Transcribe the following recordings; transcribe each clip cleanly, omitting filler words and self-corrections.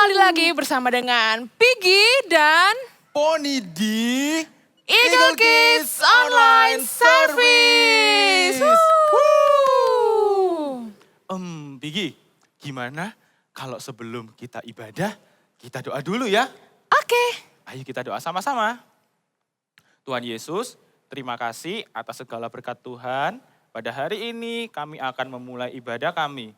Kembali lagi bersama dengan Piggy dan Poni di Eagle Kids Online Service. Piggy, gimana kalau sebelum kita ibadah, kita doa dulu ya? Oke. Ayo kita doa sama-sama. Tuhan Yesus, terima kasih atas segala berkat Tuhan. Pada hari ini kami akan memulai ibadah kami.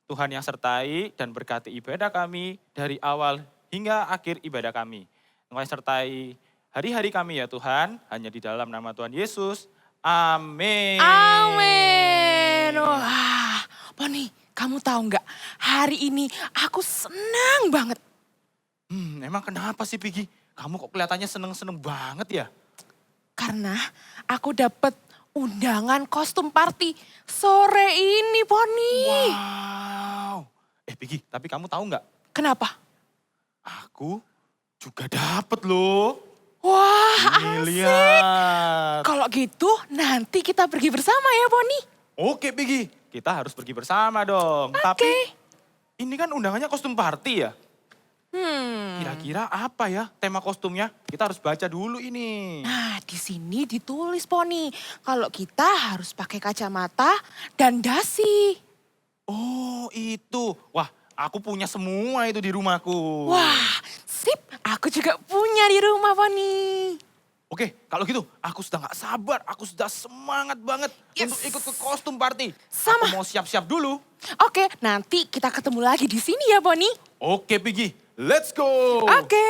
Tuhan yang sertai dan berkati ibadah kami dari awal hingga akhir ibadah kami. Tuhan sertai hari-hari kami ya Tuhan, hanya di dalam nama Tuhan Yesus. Amin. Amin. Wah, Poni, kamu tahu nggak? Hari ini aku senang banget. Emang kenapa sih Piggy? Kamu kok kelihatannya seneng-seneng banget ya? Karena aku dapat undangan kostum party sore ini, Poni. Wow. Piggy, tapi kamu tahu nggak? Kenapa? Aku juga dapet loh. Wah, Ini asik. lihat. Kalau gitu nanti kita pergi bersama ya, Poni. Oke Piggy, kita harus pergi bersama dong. Tapi ini kan undangannya kostum party ya? Kira-kira apa ya tema kostumnya? Kita harus baca dulu ini. Nah, di sini ditulis, Poni, kalau kita harus pakai kacamata dan dasi. Oh itu, wah aku punya semua itu di rumahku. Wah, sip. Aku juga punya di rumah, Poni. Oke, kalau gitu aku sudah gak sabar, aku sudah semangat banget untuk ikut ke kostum party. Sama. Aku mau siap-siap dulu. Oke, nanti kita ketemu lagi di sini ya, Poni. Oke Piggy, let's go. Oke.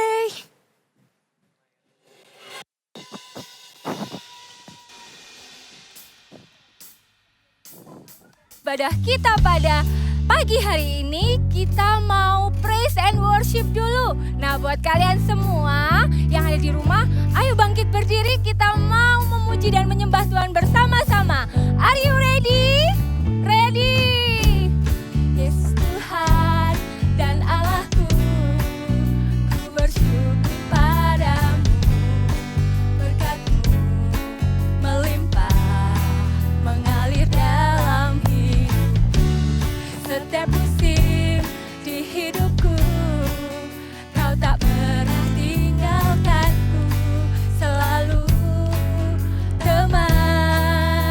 Ibadah kita pada pagi hari ini kita mau praise and worship dulu. Nah buat kalian semua yang ada di rumah, ayo bangkit berdiri, kita mau memuji dan menyembah Tuhan bersama-sama. Are you ready? Ready? Yesus Tuhan dan Allahku, ku bersyukur padamu, berkat-Mu melimpah, mengalir dalam setiap musim di hidupku, Kau tak pernah tinggalkanku, selalu temaniku.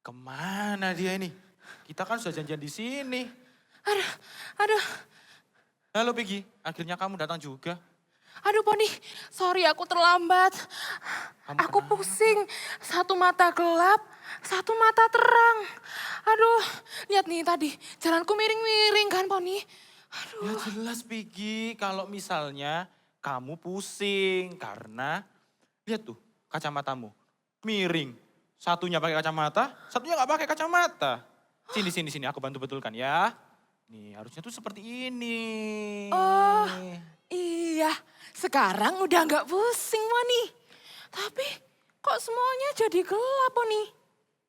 Kemana dia ini? Kita kan sudah janjian di sini. Aduh, Halo Peggy, akhirnya kamu datang juga. aduh Poni, sorry aku terlambat. Kamu Aku kenapa? pusing, satu mata gelap, satu mata terang. Aduh, lihat nih tadi, jalanku miring-miring kan Poni. Ya jelas Peggy, kalau misalnya kamu pusing karena lihat tuh kacamatamu miring. Satunya pakai kacamata, satunya nggak pakai kacamata. Sini, aku bantu betulkan ya. Nih harusnya tuh seperti ini. Oh, iya, sekarang udah nggak pusing Poni. Tapi kok semuanya jadi gelap Poni?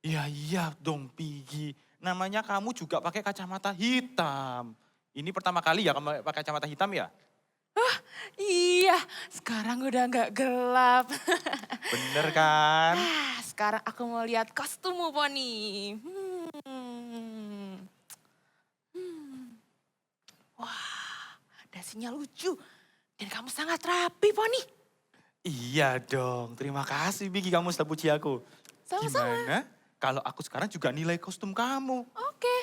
Iya dong Peggy, namanya kamu juga pakai kacamata hitam. Ini pertama kali ya kamu pakai kacamata hitam ya? Iya, sekarang udah nggak gelap. Bener kan? Sekarang aku mau lihat kostummu Poni. Wah, dasinya lucu. Dan kamu sangat rapi Poni. Iya dong, terima kasih Peggy kamu sudah puji aku. Sama-sama. Gimana kalau aku sekarang juga nilai kostum kamu? Oke.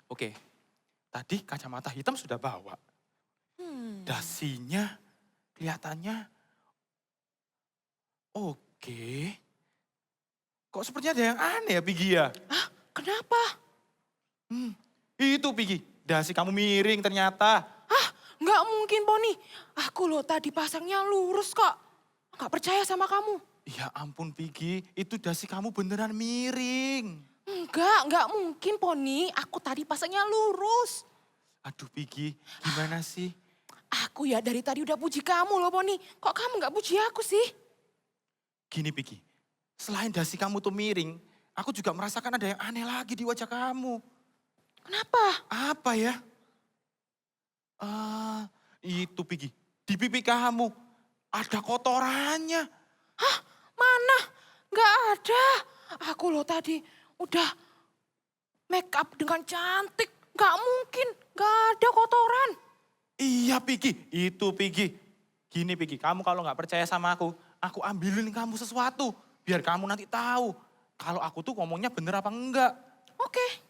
Oke, tadi kacamata hitam sudah bawa. Dasinya kelihatannya oke. Kok sepertinya ada yang aneh ya Peggy ya? Hah, kenapa? Itu Peggy, dasi kamu miring ternyata. Hah, nggak mungkin Poni. Aku loh tadi pasangnya lurus kok. Nggak percaya sama kamu. Ya ampun Peggy, itu dasi kamu beneran miring. Nggak mungkin Poni. Aku tadi pasangnya lurus. Aduh Peggy, gimana sih? Aku ya dari tadi udah puji kamu loh Poni. Kok kamu nggak puji aku sih? Gini Peggy, selain dasi kamu tuh miring, aku juga merasakan ada yang aneh lagi di wajah kamu. Kenapa? Apa ya? Itu Peggy, di pipi kamu ada kotorannya. Hah, mana? Nggak ada. Aku loh tadi udah make up dengan cantik. Nggak mungkin, nggak ada kotoran. Iya Peggy, itu Peggy. Gini Peggy, kamu kalau nggak percaya sama aku ambilin kamu sesuatu. Biar kamu nanti tahu kalau aku tuh ngomongnya bener apa enggak. Oke.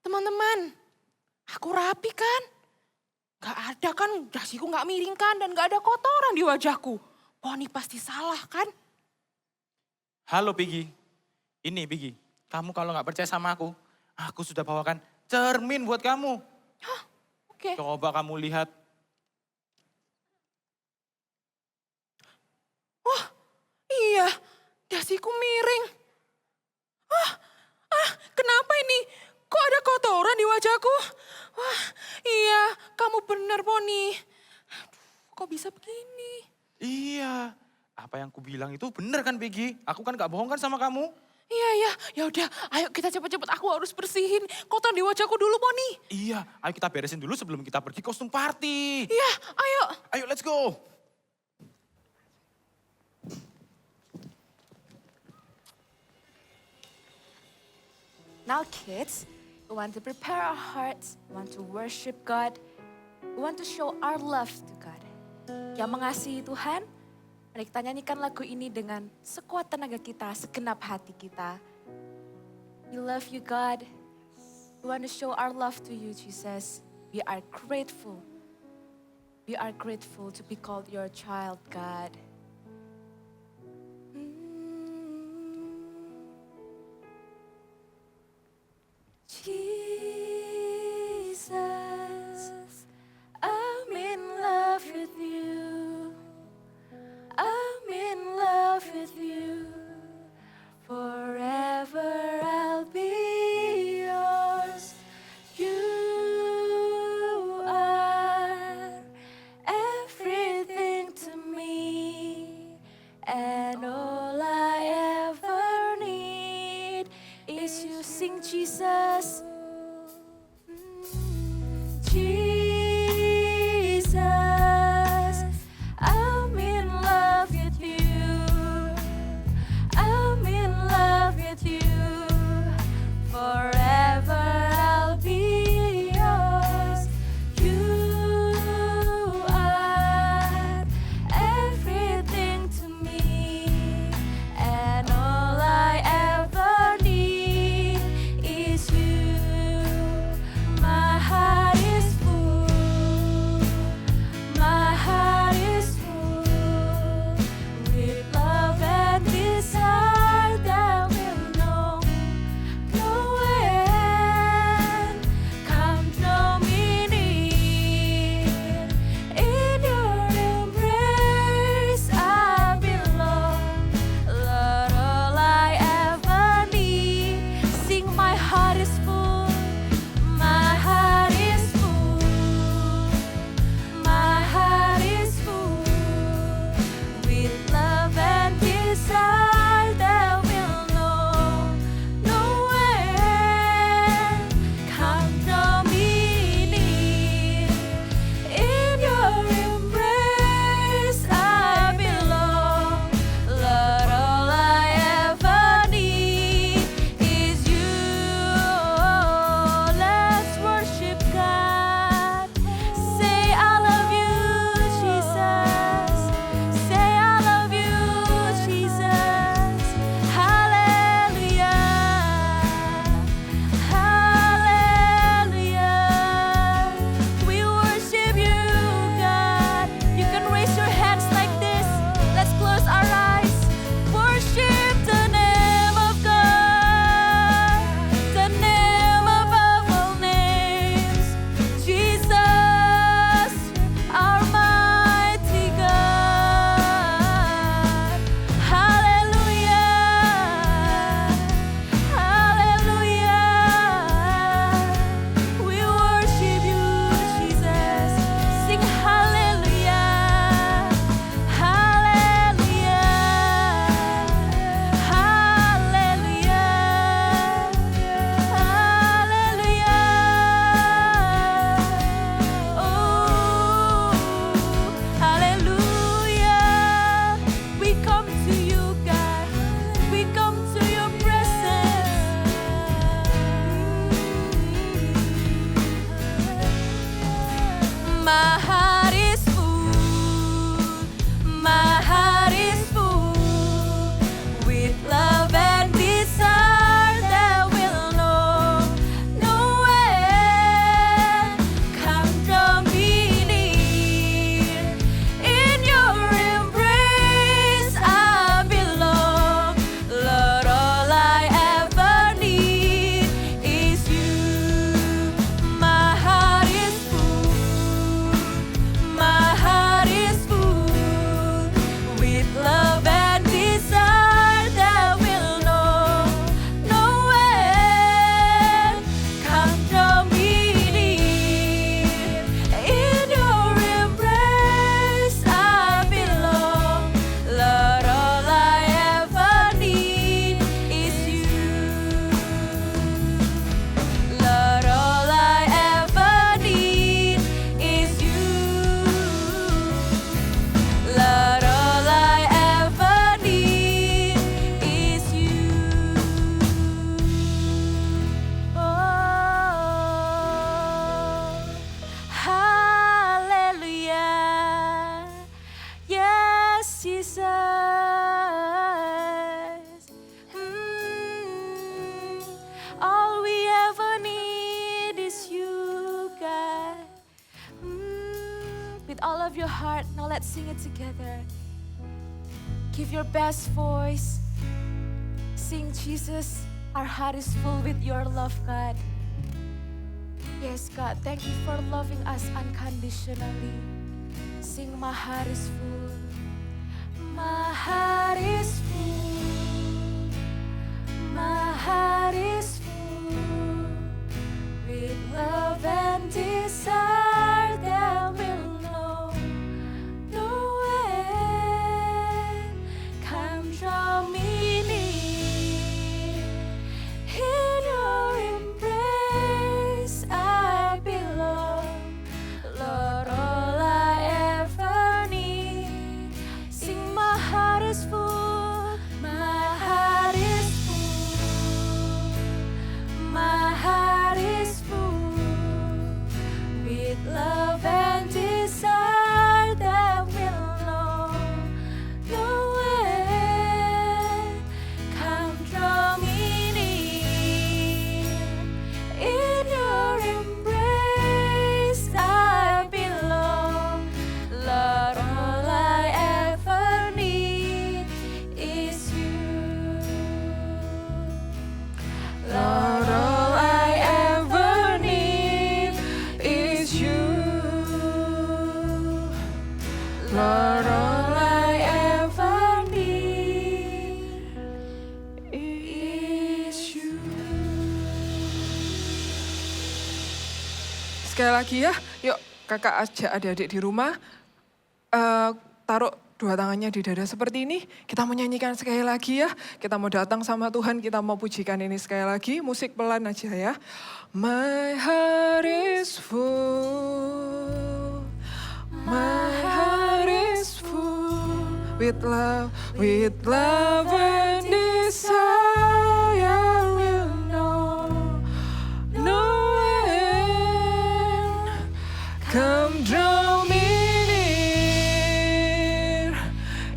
Teman-teman, aku rapi kan? Gak ada kan, dasiku gak miring kan dan gak ada kotoran di wajahku. Poni pasti salah kan? Halo Peggy, ini Peggy, kamu kalau nggak percaya sama aku sudah bawakan cermin buat kamu. Oke. Coba kamu lihat. Wah, iya, dasiku miring. Kenapa ini? Kok ada kotoran di wajahku? Wah, iya, kamu benar Poni. Aduh, kok bisa begini? Iya, apa yang ku bilang itu bener kan Peggy? Aku kan gak bohong kan sama kamu? Iya, ya udah, ayo kita cepet-cepet. Aku harus bersihin kotoran di wajahku dulu Poni. Iya, ayo kita beresin dulu sebelum kita pergi kostum party. Iya, ayo. Ayo let's go. Now kids, we want to prepare our hearts, we want to worship God, we want to show our love to God. Yang mengasihi Tuhan, mari kita nyanyikan lagu ini dengan sekuat tenaga kita, segenap hati kita. We love you God, we want to show our love to you Jesus. We are grateful. We are grateful to be called your child God. Jesus, I'm in love with you. I'm in love with you. Forever I'll be yours. You are everything to me. And all I ever need is you. Sing Jesus. Jesus, I'm in love with you. I'm in love with you. Forever I'll be yours. You are everything to me. And all I ever all of your heart. Now let's sing it together. Give your best voice. Sing, Jesus, our heart is full with your love, God. Yes, God, thank you for loving us unconditionally. Sing, my heart is full. My heart is full. My heart is full with love and desire that will know no end. Come draw me near. In your embrace I belong. Lord, all I ever need. Sing, my heart is full. My heart is full. My heart is full with love and desire that will know no end. Come draw me near. In your embrace I belong. Lord, all I ever need is you. Lord, all I ever need is you. Lord, all I ever need is you. Sekali lagi ya, yuk kakak ajak adik-adik di rumah, taruh dua tangannya di dada seperti ini. Kita mau nyanyikan sekali lagi ya. Kita mau datang sama Tuhan, kita mau pujikan ini sekali lagi. Musik pelan aja ya. My heart is full. My heart is full with love and desire will know no end. Come draw me near.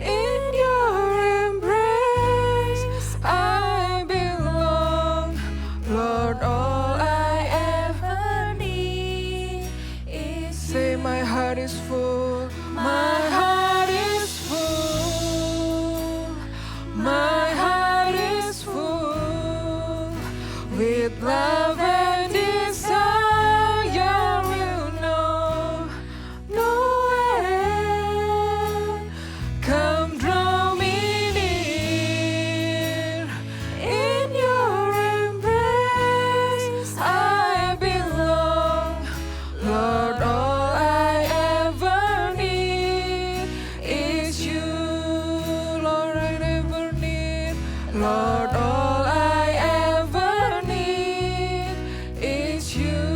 In your embrace I belong. Lord, all I Ever need is say my heart is full. My heart is full. My heart is full with love and desire will know no end. Come draw me near. In your embrace I belong. Lord, all I ever need is you. Lord, I ever need. Lord, all I ever need is you.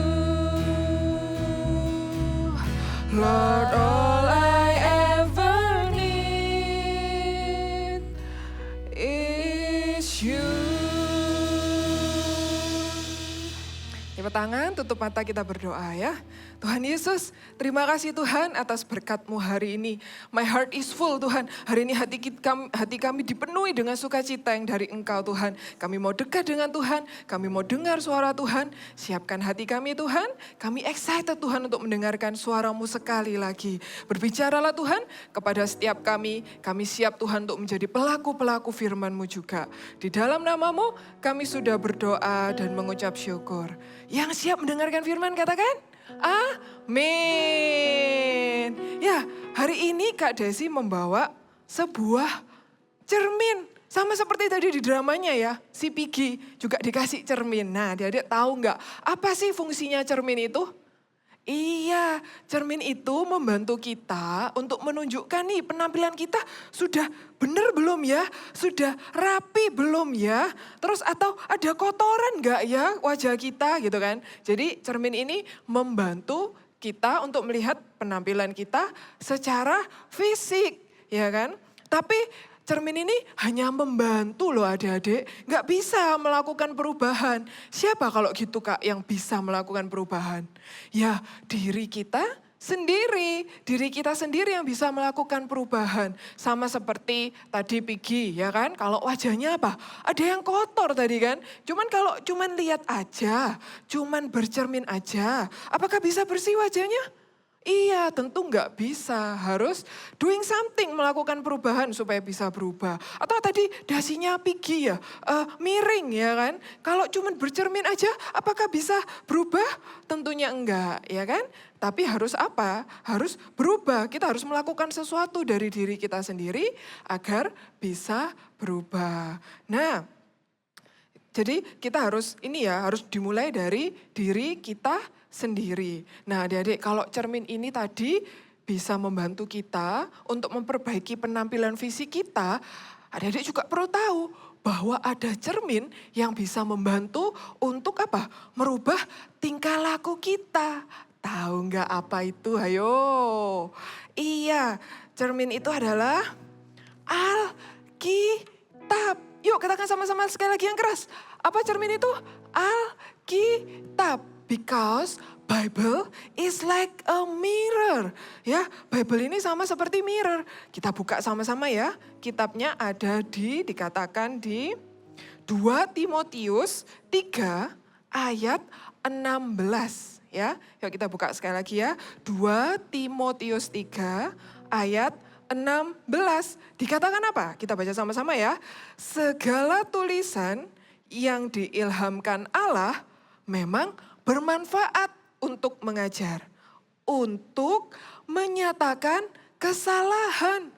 Lord, all I ever need is you. Lipat tangan, tutup mata, kita berdoa ya. Tuhan Yesus, terima kasih Tuhan atas berkat-Mu hari ini. My heart is full Tuhan. Hari ini hati kami dipenuhi dengan sukacita yang dari Engkau Tuhan. Kami mau dekat dengan Tuhan, kami mau dengar suara Tuhan. Siapkan hati kami Tuhan, kami excited Tuhan untuk mendengarkan suara-Mu sekali lagi. Berbicaralah Tuhan kepada setiap kami siap Tuhan untuk menjadi pelaku-pelaku firman-Mu juga. Di dalam nama-Mu kami sudah berdoa dan mengucap syukur. Yang siap mendengarkan firman katakan, amin. Ya, hari ini Kak Desi membawa sebuah cermin. Sama seperti tadi di dramanya ya, si Piggy juga dikasih cermin. Nah, adik-adik tahu nggak apa sih fungsinya cermin itu? Iya, cermin itu membantu kita untuk menunjukkan nih penampilan kita sudah benar belum ya? Sudah rapi belum ya? Terus atau ada kotoran nggak ya wajah kita gitu kan? Jadi cermin ini membantu kita untuk melihat penampilan kita secara fisik ya kan? Tapi cermin ini hanya membantu loh adik-adik, nggak bisa melakukan perubahan. Siapa kalau gitu Kak yang bisa melakukan perubahan? Ya diri kita sendiri yang bisa melakukan perubahan. Sama seperti tadi Piggy ya kan, kalau wajahnya apa? Ada yang kotor tadi kan, kalau lihat aja, bercermin aja, apakah bisa bersih wajahnya? Iya, tentu nggak bisa. Harus doing something, melakukan perubahan supaya bisa berubah. Atau tadi dasinya Piggy ya, miring ya kan. Kalau cuman bercermin aja, apakah bisa berubah? Tentunya enggak, ya kan. Tapi harus apa? Harus berubah. Kita harus melakukan sesuatu dari diri kita sendiri agar bisa berubah. Nah, jadi kita harus harus dimulai dari diri kita sendiri. Nah adik-adik, kalau cermin ini tadi bisa membantu kita untuk memperbaiki penampilan fisik kita, adik-adik juga perlu tahu bahwa ada cermin yang bisa membantu untuk apa? Merubah tingkah laku kita. Tahu nggak apa itu? Ayo. Iya, cermin itu adalah Alkitab. Yuk katakan sama-sama sekali lagi yang keras. Apa cermin itu? Alkitab. Because Bible is like a mirror. Ya, Bible ini sama seperti mirror. Kita buka sama-sama ya. Kitabnya ada dikatakan di 2 Timotius 3 ayat 16. Ya, yuk kita buka sekali lagi ya. 2 Timotius 3 ayat 16. Dikatakan apa? Kita baca sama-sama ya. Segala tulisan yang diilhamkan Allah memang bermanfaat untuk mengajar, untuk menyatakan kesalahan,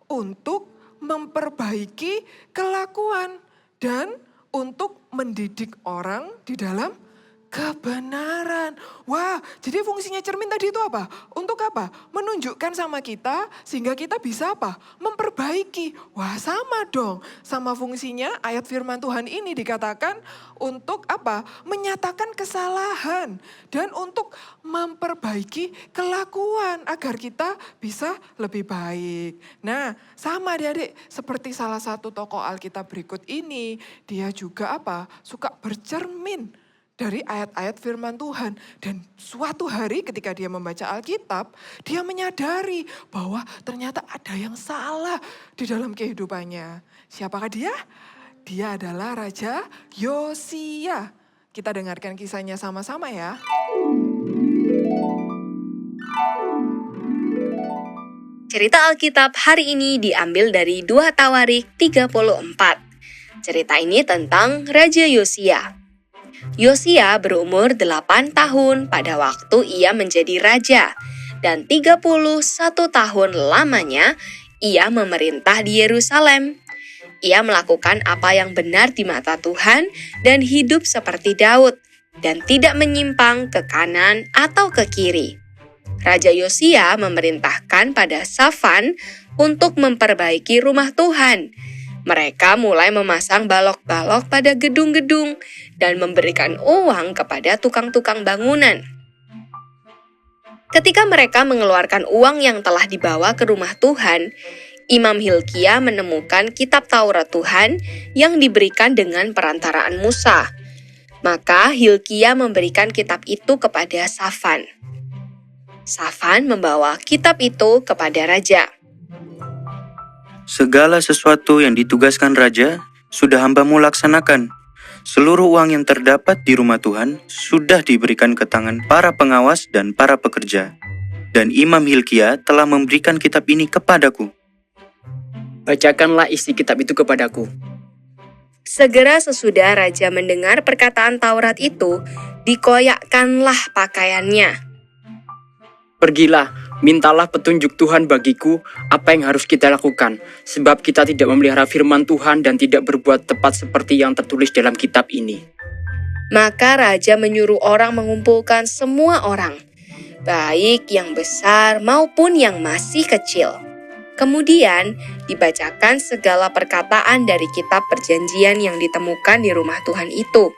untuk memperbaiki kelakuan, dan untuk mendidik orang di dalam kebenaran. Wah, jadi fungsinya cermin tadi itu apa? Untuk apa? Menunjukkan sama kita sehingga kita bisa apa? Memperbaiki. Wah, sama dong. Sama fungsinya ayat firman Tuhan ini dikatakan untuk apa? Menyatakan kesalahan dan untuk memperbaiki kelakuan agar kita bisa lebih baik. Nah, sama adik-adik seperti salah satu tokoh Alkitab berikut ini, dia juga apa? Suka bercermin dari ayat-ayat firman Tuhan. Dan suatu hari ketika dia membaca Alkitab, dia menyadari bahwa ternyata ada yang salah di dalam kehidupannya. Siapakah dia? Dia adalah Raja Yosia. Kita dengarkan kisahnya sama-sama ya. Cerita Alkitab hari ini diambil dari 2 Tawarik 34. Cerita ini tentang Raja Yosia. Yosia berumur 8 tahun pada waktu ia menjadi raja, dan 31 tahun lamanya ia memerintah di Yerusalem. Ia melakukan apa yang benar di mata Tuhan dan hidup seperti Daud, dan tidak menyimpang ke kanan atau ke kiri. Raja Yosia memerintahkan pada Safan untuk memperbaiki rumah Tuhan. Mereka mulai memasang balok-balok pada gedung-gedung dan memberikan uang kepada tukang-tukang bangunan. Ketika mereka mengeluarkan uang yang telah dibawa ke rumah Tuhan, Imam Hilkia menemukan kitab Taurat Tuhan yang diberikan dengan perantaraan Musa. Maka Hilkia memberikan kitab itu kepada Safan. Safan membawa kitab itu kepada raja. Segala sesuatu yang ditugaskan raja sudah hambamu laksanakan. Seluruh uang yang terdapat di rumah Tuhan sudah diberikan ke tangan para pengawas dan para pekerja. Dan Imam Hilkia telah memberikan kitab ini kepadaku. Bacakanlah isi kitab itu kepadaku. Segera sesudah raja mendengar perkataan Taurat itu, dikoyakkanlah pakaiannya. Pergilah, mintalah petunjuk Tuhan bagiku apa yang harus kita lakukan, sebab kita tidak memelihara firman Tuhan dan tidak berbuat tepat seperti yang tertulis dalam kitab ini. Maka raja menyuruh orang mengumpulkan semua orang, baik yang besar maupun yang masih kecil. Kemudian dibacakan segala perkataan dari kitab perjanjian yang ditemukan di rumah Tuhan itu.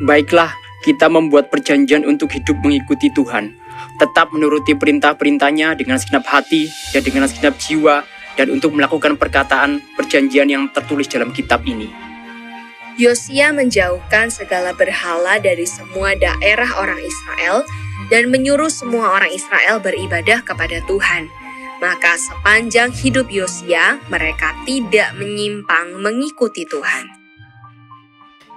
Baiklah, kita membuat perjanjian untuk hidup mengikuti Tuhan, tetap menuruti perintah-perintahnya dengan segenap hati dan dengan segenap jiwa, dan untuk melakukan perkataan perjanjian yang tertulis dalam kitab ini. Yosia menjauhkan segala berhala dari semua daerah orang Israel dan menyuruh semua orang Israel beribadah kepada Tuhan. Maka sepanjang hidup Yosia, mereka tidak menyimpang mengikuti Tuhan.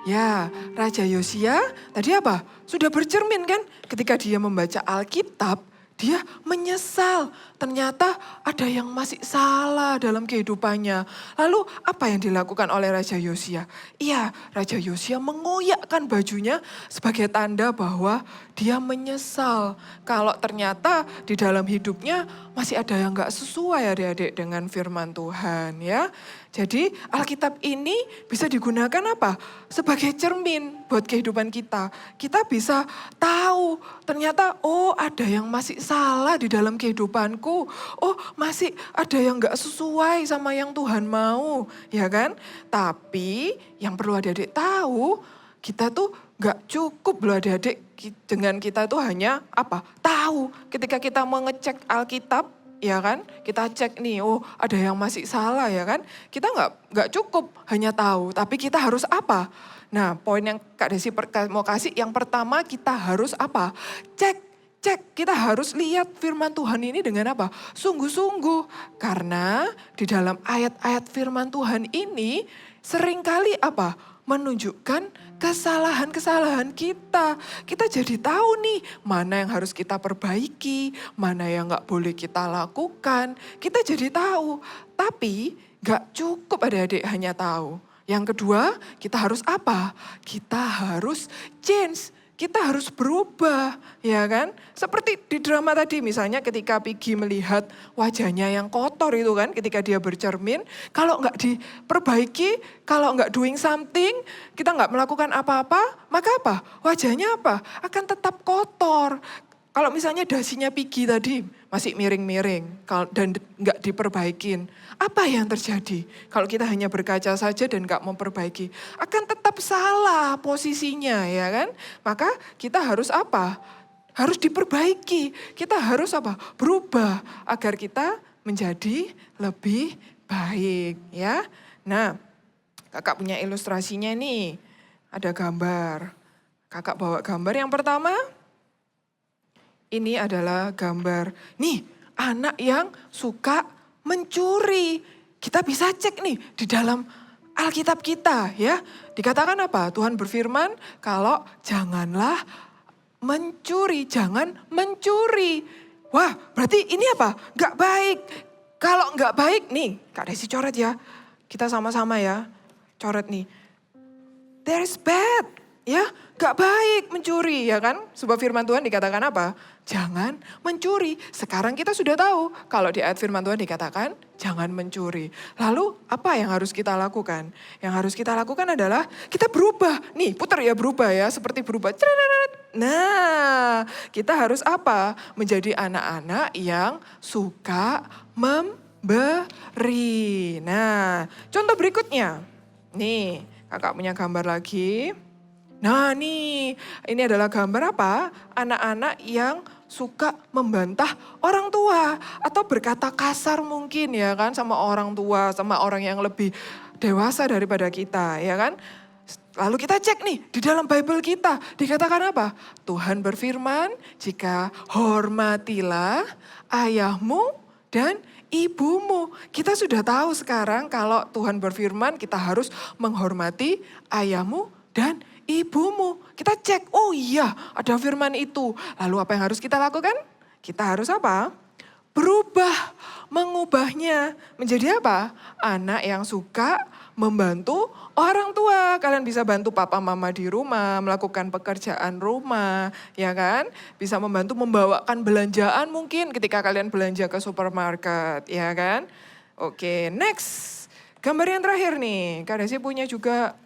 Ya, Raja Yosia tadi apa? Sudah bercermin kan? Ketika dia membaca Alkitab, dia menyesal. Ternyata ada yang masih salah dalam kehidupannya. Lalu apa yang dilakukan oleh Raja Yosia? Iya, Raja Yosia mengoyakkan bajunya sebagai tanda bahwa dia menyesal. Kalau ternyata di dalam hidupnya masih ada yang gak sesuai adik-adik dengan firman Tuhan ya. Jadi Alkitab ini bisa digunakan apa? Sebagai cermin buat kehidupan kita. Kita bisa tahu ternyata ada yang masih salah di dalam kehidupanku. Oh masih ada yang gak sesuai sama yang Tuhan mau. Ya kan? Tapi yang perlu adik-adik tahu kita tuh gak cukup loh adik-adik dengan kita tuh hanya apa? Tahu ketika kita mengecek Alkitab. Ya kan, kita cek nih, ada yang masih salah ya kan. Kita nggak cukup hanya tahu, tapi kita harus apa? Nah, poin yang Kak Desi mau kasih, yang pertama kita harus apa? Cek, kita harus lihat firman Tuhan ini dengan apa? Sungguh-sungguh, karena di dalam ayat-ayat firman Tuhan ini seringkali apa? Menunjukkan kesalahan-kesalahan kita. Kita jadi tahu nih mana yang harus kita perbaiki, mana yang gak boleh kita lakukan. Kita jadi tahu, tapi gak cukup adik-adik hanya tahu. Yang kedua, kita harus apa? Kita harus change. Kita harus berubah, ya kan? Seperti di drama tadi, misalnya ketika Piggy melihat wajahnya yang kotor itu kan, ketika dia bercermin, kalau nggak diperbaiki, kalau nggak doing something, kita nggak melakukan apa-apa, maka apa? Wajahnya apa? Akan tetap kotor. Kalau misalnya dasinya Piggy tadi masih miring-miring dan nggak diperbaikin, apa yang terjadi? Kalau kita hanya berkaca saja dan nggak memperbaiki, akan tetap salah posisinya ya kan? Maka kita harus apa? Harus diperbaiki. Kita harus apa? Berubah agar kita menjadi lebih baik ya. Nah, kakak punya ilustrasinya nih. Ada gambar. Kakak bawa gambar yang pertama. Ini adalah gambar, nih anak yang suka mencuri. Kita bisa cek nih di dalam Alkitab kita ya. Dikatakan apa? Tuhan berfirman kalau janganlah mencuri, jangan mencuri. Wah berarti ini apa? Gak baik. Kalau gak baik nih, Kak Desi coret ya. Kita sama-sama ya, coret nih. There is bad. Ya, gak baik mencuri ya kan? Sebab firman Tuhan dikatakan apa? Jangan mencuri. Sekarang kita sudah tahu kalau di ayat firman Tuhan dikatakan jangan mencuri. Lalu apa yang harus kita lakukan? Yang harus kita lakukan adalah kita berubah. Nih putar ya berubah ya, seperti berubah. Nah kita harus apa? Menjadi anak-anak yang suka memberi. Nah contoh berikutnya. Nih kakak punya gambar lagi. Nah nih, ini adalah gambar apa? Anak-anak yang suka membantah orang tua. Atau berkata kasar mungkin ya kan sama orang tua, sama orang yang lebih dewasa daripada kita ya kan. Lalu kita cek nih di dalam Bible kita dikatakan apa? Tuhan berfirman jika hormatilah ayahmu dan ibumu. Kita sudah tahu sekarang kalau Tuhan berfirman kita harus menghormati ayahmu dan ibumu. Kita cek, oh iya ada firman itu. Lalu apa yang harus kita lakukan? Kita harus apa? Berubah, mengubahnya menjadi apa? Anak yang suka membantu orang tua. Kalian bisa bantu papa mama di rumah, melakukan pekerjaan rumah, ya kan? Bisa membantu membawakan belanjaan mungkin ketika kalian belanja ke supermarket, ya kan? Oke, next. Gambar yang terakhir nih, Kak Desi punya juga.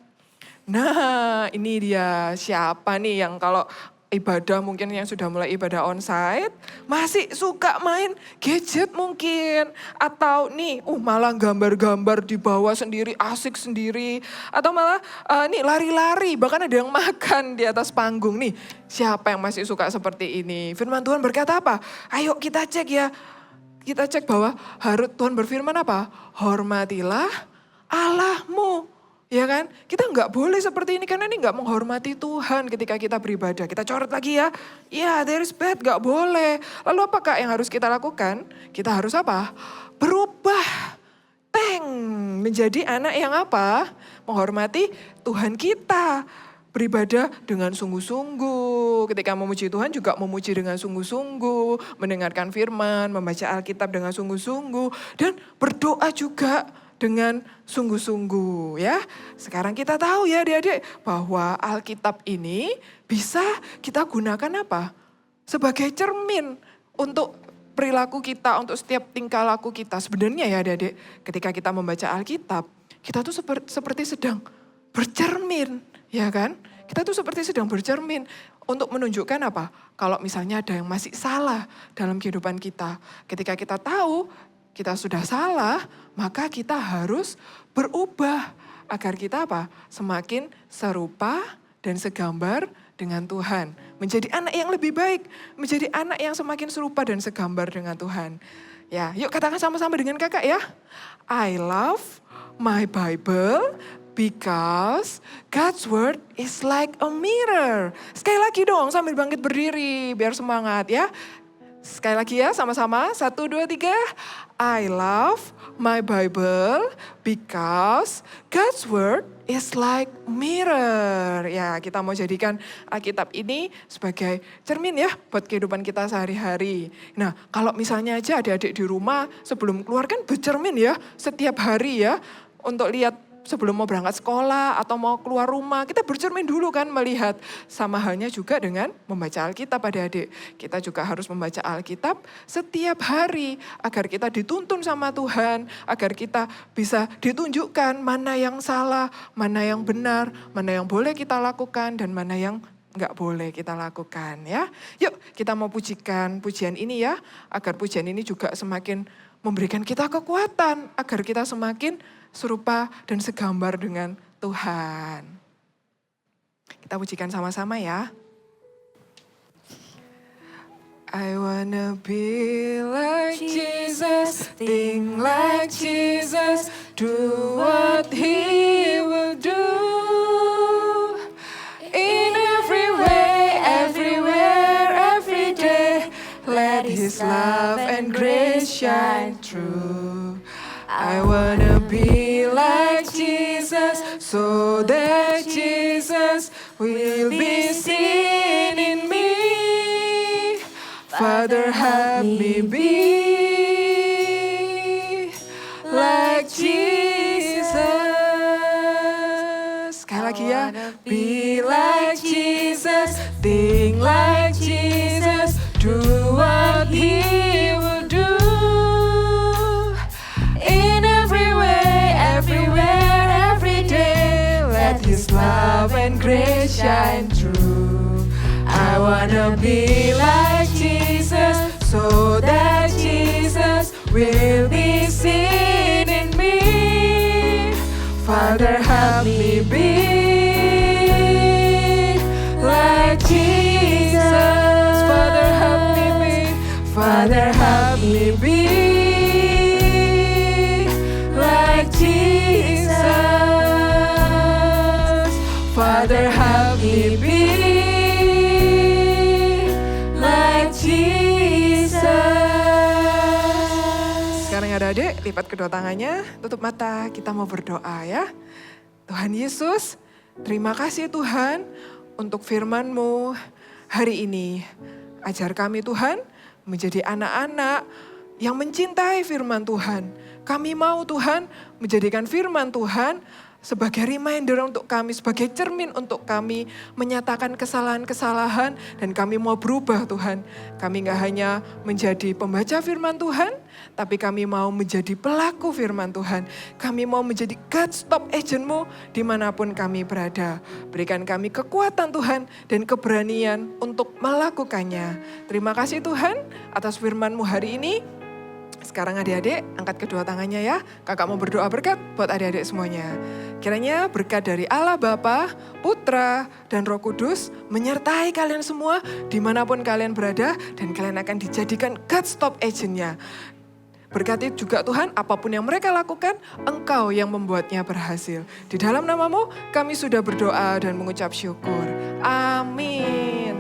Nah ini dia siapa nih yang kalau ibadah mungkin yang sudah mulai ibadah onsite masih suka main gadget mungkin. Atau nih malah gambar-gambar di bawah sendiri asik sendiri. Atau malah nih lari-lari bahkan ada yang makan di atas panggung nih. Siapa yang masih suka seperti ini? Firman Tuhan berkata apa? Ayo kita cek ya. Kita cek bahwa Tuhan berfirman apa? Hormatilah Allahmu. Ya kan? Kita nggak boleh seperti ini karena ini nggak menghormati Tuhan ketika kita beribadah. Kita coret lagi ya. Ya, there is bad, nggak boleh. Lalu apakah yang harus kita lakukan? Kita harus apa? Berubah. Menjadi anak yang apa? Menghormati Tuhan kita. beribadah dengan sungguh-sungguh. Ketika memuji Tuhan juga memuji dengan sungguh-sungguh, mendengarkan firman, membaca Alkitab dengan sungguh-sungguh, dan berdoa juga dengan sungguh-sungguh ya. Sekarang kita tahu ya adik-adik bahwa Alkitab ini bisa kita gunakan apa? Sebagai cermin untuk perilaku kita, untuk setiap tingkah laku kita. Sebenarnya ya adik-adik, ketika kita membaca Alkitab, kita tuh seperti sedang bercermin, ya kan? Kita tuh seperti sedang bercermin untuk menunjukkan apa? Kalau misalnya ada yang masih salah dalam kehidupan kita. Ketika kita tahu kita sudah salah, maka kita harus berubah agar kita apa? Semakin serupa dan segambar dengan Tuhan. Menjadi anak yang lebih baik, menjadi anak yang semakin serupa dan segambar dengan Tuhan. Ya, yuk katakan sama-sama dengan kakak ya. I love my Bible because God's word is like a mirror. Sekali lagi dong sambil bangkit berdiri biar semangat ya. Sekali lagi ya sama-sama. 1, 2, 3. I love my Bible because God's word is like mirror. Ya, kita mau jadikan Alkitab ini sebagai cermin ya buat kehidupan kita sehari-hari. Nah, kalau misalnya aja adik-adik di rumah sebelum keluar kan bercermin ya setiap hari ya untuk lihat sebelum mau berangkat sekolah atau mau keluar rumah, kita bercermin dulu kan melihat. Sama halnya juga dengan membaca Alkitab adik-adik. Kita juga harus membaca Alkitab setiap hari agar kita dituntun sama Tuhan, agar kita bisa ditunjukkan mana yang salah, mana yang benar, mana yang boleh kita lakukan dan mana yang enggak boleh kita lakukan ya. Yuk kita mau pujikan pujian ini ya, agar pujian ini juga semakin memberikan kita kekuatan, agar kita semakin serupa dan segambar dengan Tuhan. Kita pujikan sama-sama ya. I wanna be like Jesus, think like Jesus, do what He will do. In every way, everywhere, every day, let His love and grace shine through. I wanna be like Jesus, so that Jesus will be seen in me. Father, help me be like Jesus. Sekali lagi ya. Be like Jesus, think like Jesus, do what He will do. His love and grace shine through. I wanna be like Jesus, so that Jesus will be seen in me. Father, help me be like Jesus. Father, help me be. Father, help me be like Jesus. Father, help me be like Jesus. Sekarang adik-adik, lipat kedua tangannya, tutup mata, kita mau berdoa ya. Tuhan Yesus, terima kasih Tuhan untuk firman-Mu hari ini. Ajar kami Tuhan menjadi anak-anak yang mencintai firman Tuhan. Kami mau Tuhan menjadikan firman Tuhan sebagai reminder untuk kami, sebagai cermin untuk kami menyatakan kesalahan-kesalahan dan kami mau berubah Tuhan. Kami gak hanya menjadi pembaca firman Tuhan, tapi kami mau menjadi pelaku firman Tuhan. Kami mau menjadi God's top agent-Mu dimanapun kami berada. Berikan kami kekuatan Tuhan dan keberanian untuk melakukannya. Terima kasih Tuhan atas firman-Mu hari ini. Sekarang adik-adik angkat kedua tangannya ya. Kakak mau berdoa berkat buat adik-adik semuanya. Kiranya berkat dari Allah Bapa, Putra, dan Roh Kudus menyertai kalian semua dimanapun kalian berada dan kalian akan dijadikan God's top agent-nya. Berkati juga Tuhan apapun yang mereka lakukan, Engkau yang membuatnya berhasil. Di dalam nama-Mu kami sudah berdoa dan mengucap syukur. Amin.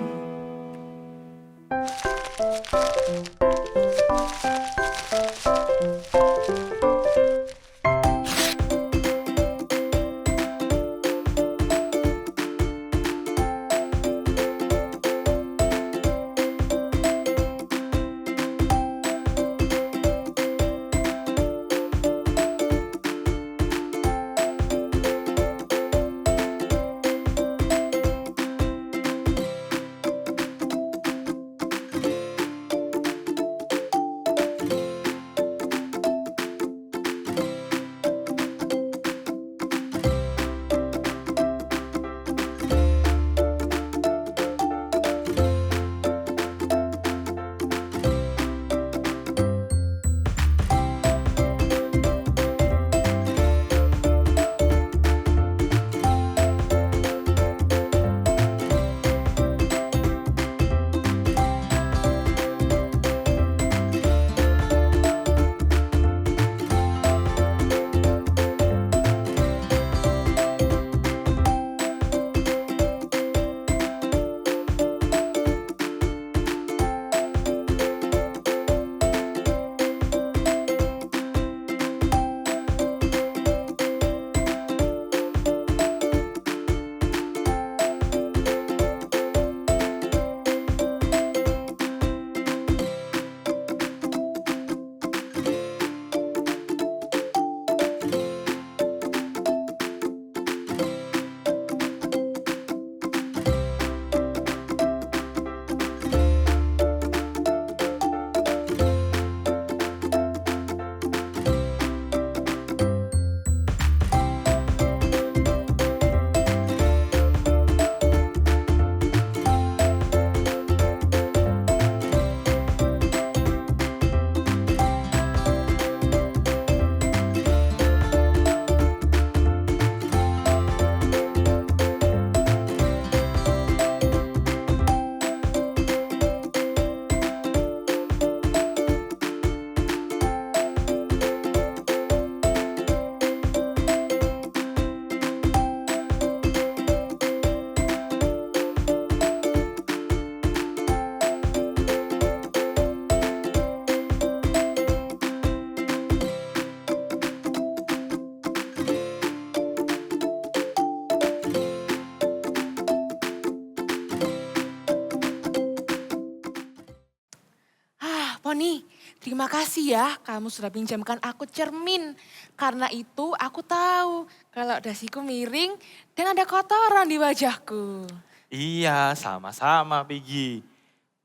Poni, terima kasih ya kamu sudah pinjamkan aku cermin. Karena itu aku tahu kalau dasiku miring dan ada kotoran di wajahku. Iya, sama-sama Piggy.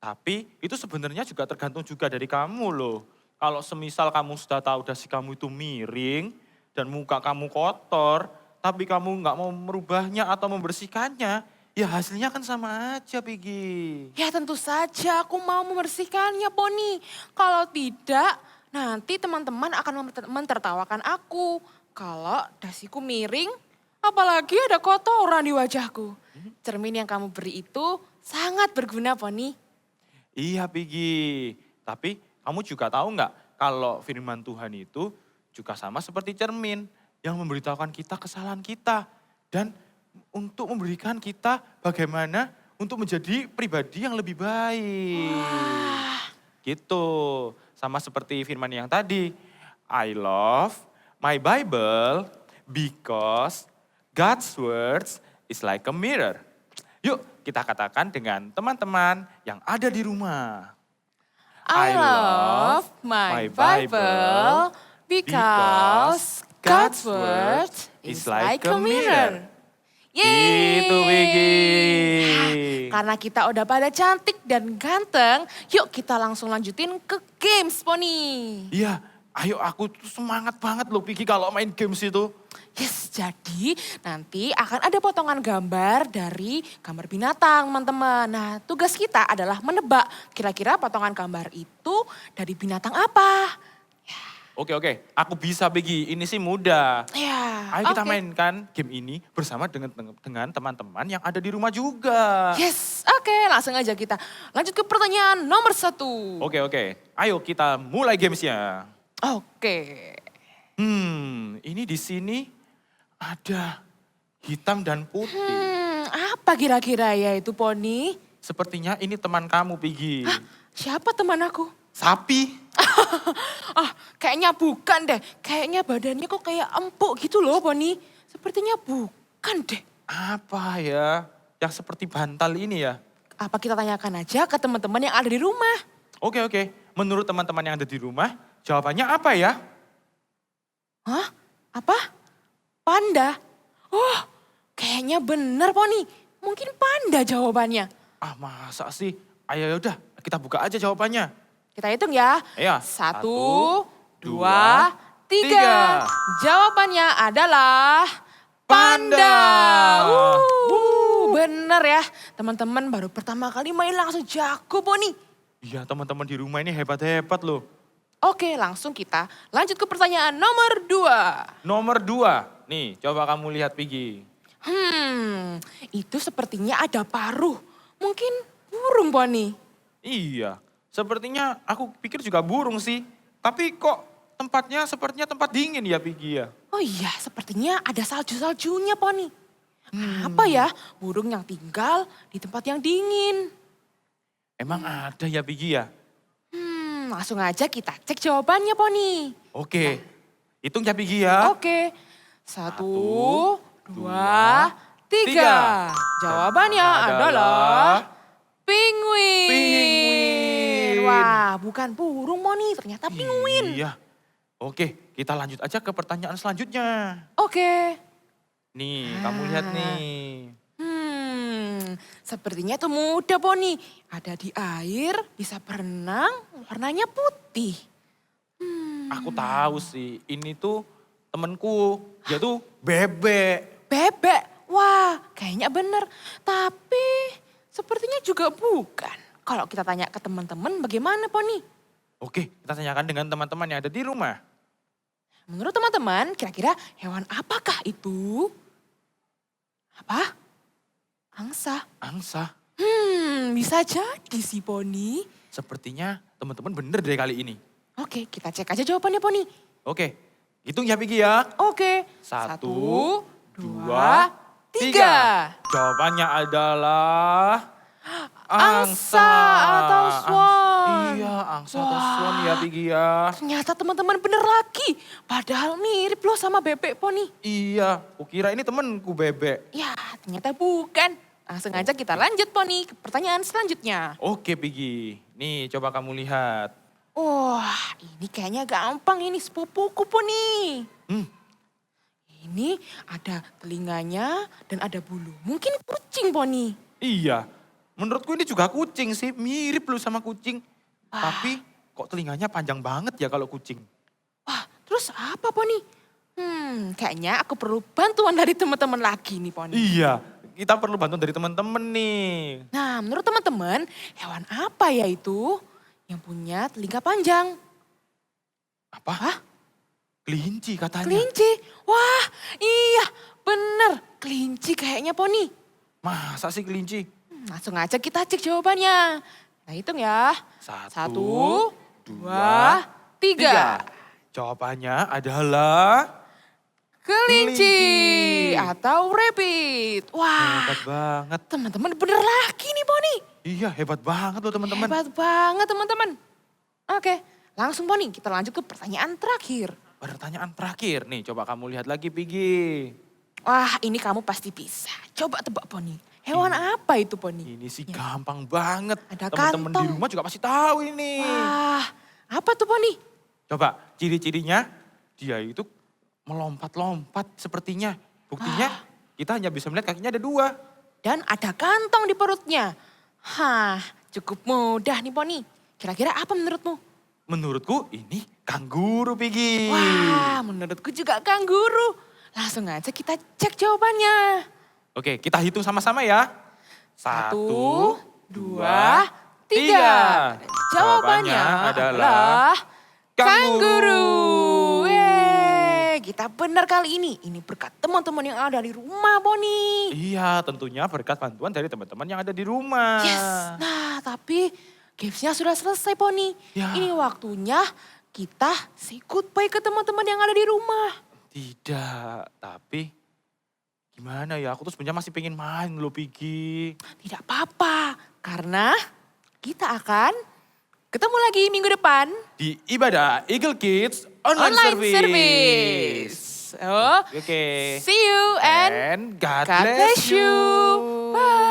Tapi itu sebenarnya juga tergantung juga dari kamu loh. Kalau semisal kamu sudah tahu dasi kamu itu miring dan muka kamu kotor, tapi kamu nggak mau merubahnya atau membersihkannya, ya hasilnya kan sama aja Piggy. Ya tentu saja aku mau membersihkannya Poni. Kalau tidak nanti teman-teman akan mentertawakan aku. Kalau dasiku miring, apalagi ada kotoran di wajahku. Cermin yang kamu beri itu sangat berguna Poni. Iya Piggy, tapi kamu juga tahu nggak kalau firman Tuhan itu juga sama seperti cermin yang memberitahukan kita kesalahan kita. Dan untuk memberikan kita bagaimana untuk menjadi pribadi yang lebih baik. Gitu, sama seperti firman yang tadi. I love my Bible because God's words is like a mirror. Yuk kita katakan dengan teman-teman yang ada di rumah. I love my Bible because God's word is like a mirror. Yeay. Itu Piggy. Karena kita udah pada cantik dan ganteng, yuk kita langsung lanjutin ke games Poni. Iya, ayo aku tuh semangat banget loh Piggy kalau main games itu. Yes, jadi nanti akan ada potongan gambar dari gambar binatang teman-teman. Nah tugas kita adalah menebak kira-kira potongan gambar itu dari binatang apa. Oke, aku bisa Piggy, ini sih mudah. Ya, Ayo kita oke. mainkan game ini bersama dengan teman-teman yang ada di rumah juga. Yes, oke langsung aja kita lanjut ke pertanyaan nomor 1. Oke, ayo kita mulai gamesnya. Oke. Ini di sini ada hitam dan putih. Apa kira-kira ya itu Poni? Sepertinya ini teman kamu Piggy. Siapa teman aku? Sapi. Kayaknya bukan deh. Kayaknya badannya kok kayak empuk gitu loh Poni. Sepertinya bukan deh. Apa ya? Yang seperti bantal ini ya? Apa kita tanyakan aja ke teman-teman yang ada di rumah? Oke. Menurut teman-teman yang ada di rumah, jawabannya apa ya? Hah? Apa? Panda? Oh, kayaknya benar Poni. Mungkin panda jawabannya. Ah masa sih? Ayo udah kita buka aja jawabannya. Kita hitung ya. Iya. 1, 2, 2, 3. Jawabannya adalah panda. Bener ya. Teman-teman baru pertama kali main langsung jago Poni. Iya teman-teman di rumah ini hebat-hebat loh. Oke langsung kita lanjut ke pertanyaan nomor 2. Nomor 2, nih coba kamu lihat Piggy. Itu sepertinya ada paruh. Mungkin burung Poni. Iya, sepertinya aku pikir juga burung sih. Tapi kok tempatnya sepertinya tempat dingin ya Piggy ya? Oh iya sepertinya ada salju-saljunya Poni. Apa ya burung yang tinggal di tempat yang dingin? Emang ada ya Piggy ya? Langsung aja kita cek jawabannya Poni. Oke, hitung ya Piggy ya. Oke. 1, 2, 3. Jawabannya adalah penguin. Penguin. Wah, bukan burung Moni, ternyata penguin. Iya. Oke, kita lanjut aja ke pertanyaan selanjutnya. Oke. Nih, kamu lihat nih. Sepertinya itu mudah Poni. Ada di air, bisa berenang, warnanya putih. Aku tahu sih, ini tuh temenku. Dia tuh bebek. Bebek, wah kayaknya bener. Tapi sepertinya juga bukan. Kalau kita tanya ke teman-teman bagaimana Poni? Oke, kita tanyakan dengan teman-teman yang ada di rumah. Menurut teman-teman kira-kira hewan apakah itu? Apa? Angsa. Angsa. Bisa jadi sih Poni. Sepertinya teman-teman bener deh kali ini. Oke, kita cek aja jawabannya Poni. Oke, hitung ya Piggy ya. Oke. 1, 2, 3. Jawabannya adalah Angsa atau swan. Iya, angsa atau swan ya Piggy ya. Ternyata teman-teman bener lagi. Padahal mirip loh sama bebek Poni. Iya, kukira ini temenku bebek. Ya, ternyata bukan. Langsung aja kita lanjut Poni ke pertanyaan selanjutnya. Oke Piggy, nih coba kamu lihat. Wah, ini kayaknya gampang ini sepupuku Poni. Ini ada telinganya dan ada bulu. Mungkin kucing Poni. Iya, menurutku ini juga kucing sih, mirip loh sama kucing. Tapi kok telinganya panjang banget ya kalau kucing? Wah, terus apa Poni? Kayaknya aku perlu bantuan dari teman-teman lagi nih Poni. Iya, kita perlu bantuan dari teman-teman nih. Nah, menurut teman-teman, hewan apa ya itu yang punya telinga panjang? Apa? Hah? Kelinci katanya. Kelinci. Wah, iya bener. Kelinci kayaknya Poni. Masa sih kelinci? Langsung aja kita cek jawabannya. Nah, hitung ya. 1, 2, 3. Jawabannya adalah Kelinci atau rabbit. Wah, hebat banget. teman-teman bener lagi nih Poni. Iya, hebat banget loh teman-teman. Hebat banget teman-teman. Oke, langsung Poni kita lanjut ke pertanyaan terakhir. Pertanyaan terakhir nih, coba kamu lihat lagi Pigi. Wah, ini kamu pasti bisa. Coba tebak Poni. Hewan apa itu Poni? Ini sih gampang banget. Ada Teman-teman di kantong. rumah juga pasti tahu ini. Wah, apa tuh Poni? Coba ciri-cirinya dia itu melompat-lompat sepertinya. Buktinya kita hanya bisa melihat kakinya ada 2. Dan ada kantong di perutnya. Hah, cukup mudah nih Poni. Kira-kira apa menurutmu? Menurutku ini kanguru Pigi. Wah, menurutku juga kanguru. Langsung aja kita cek jawabannya. Oke, kita hitung sama-sama ya. 1, 2, 3. 3. Jawabannya adalah kanguru. Yeay, kita benar kali ini. Ini berkat teman-teman yang ada di rumah, Poni. Iya, tentunya berkat bantuan dari teman-teman yang ada di rumah. Yes. Nah, tapi gamesnya sudah selesai, Poni. Ya. Ini waktunya kita say goodbye ke teman-teman yang ada di rumah. Tidak, tapi gimana ya? Aku tuh sebenarnya masih pengen main loh, Pigi. Tidak apa-apa, karena kita akan ketemu lagi minggu depan. Di ibadah Eagle Kids Online Service. Oh, Oke. see you and God God bless you. Bye.